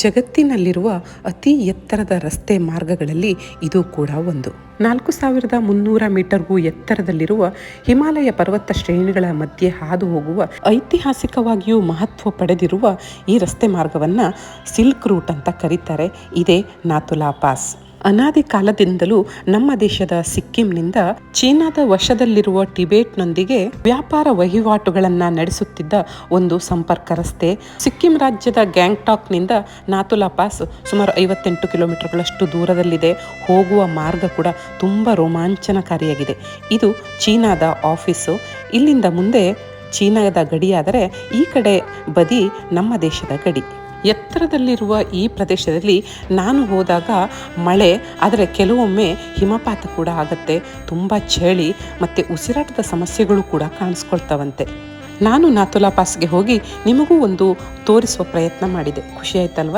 ಜಗತ್ತಿನಲ್ಲಿರುವ ಅತಿ ಎತ್ತರದ ರಸ್ತೆ ಮಾರ್ಗಗಳಲ್ಲಿ ಇದು ಕೂಡ ಒಂದು. 4300 ಮೀಟರ್ಗೂ ಎತ್ತರದಲ್ಲಿರುವ ಹಿಮಾಲಯ ಪರ್ವತ ಶ್ರೇಣಿಗಳ ಮಧ್ಯೆ ಹಾದು ಹೋಗುವ ಐತಿಹಾಸಿಕವಾಗಿಯೂ ಮಹತ್ವ ಪಡೆದಿರುವ ಈ ರಸ್ತೆ ಮಾರ್ಗವನ್ನು ಸಿಲ್ಕ್ ರೂಟ್ ಅಂತ ಕರೀತಾರೆ. ಇದೇ ನಾಥುಲಾ ಪಾಸ್. ಅನಾದಿ ಕಾಲದಿಂದಲೂ ನಮ್ಮ ದೇಶದ ಸಿಕ್ಕಿಂನಿಂದ ಚೀನಾದ ವಶದಲ್ಲಿರುವ ಟಿಬೇಟ್ನೊಂದಿಗೆ ವ್ಯಾಪಾರ ವಹಿವಾಟುಗಳನ್ನು ನಡೆಸುತ್ತಿದ್ದ ಒಂದು ಸಂಪರ್ಕ ರಸ್ತೆ. ಸಿಕ್ಕಿಂ ರಾಜ್ಯದ ಗ್ಯಾಂಗ್ಟಾಕ್ನಿಂದ ನಾಥುಲಾ ಪಾಸ್ ಸುಮಾರು 58 ಕಿಲೋಮೀಟರ್ಗಳಷ್ಟು ದೂರದಲ್ಲಿದೆ. ಹೋಗುವ ಮಾರ್ಗ ಕೂಡ ತುಂಬ ರೋಮಾಂಚನಕಾರಿಯಾಗಿದೆ. ಇದು ಚೀನಾದ ಆಫೀಸು. ಇಲ್ಲಿಂದ ಮುಂದೆ ಚೀನಾದ ಗಡಿಯಾದರೆ ಈ ಕಡೆ ಬದಿ ನಮ್ಮ ದೇಶದ ಗಡಿ. ಎತ್ತರದಲ್ಲಿರುವ ಈ ಪ್ರದೇಶದಲ್ಲಿ ನಾನು ಹೋದಾಗ ಮಳೆ, ಆದರೆ ಕೆಲವೊಮ್ಮೆ ಹಿಮಪಾತ ಕೂಡ ಆಗುತ್ತೆ. ತುಂಬ ಚಳಿ ಮತ್ತು ಉಸಿರಾಟದ ಸಮಸ್ಯೆಗಳು ಕೂಡ ಕಾಣಿಸ್ಕೊಳ್ತಾವಂತೆ. ನಾನು ನಾಥುಲಾ ಪಾಸ್ಗೆ ಹೋಗಿ ನಿಮಗೂ ಒಂದು ತೋರಿಸುವ ಪ್ರಯತ್ನ ಮಾಡಿದೆ. ಖುಷಿ ಆಯ್ತಲ್ವ?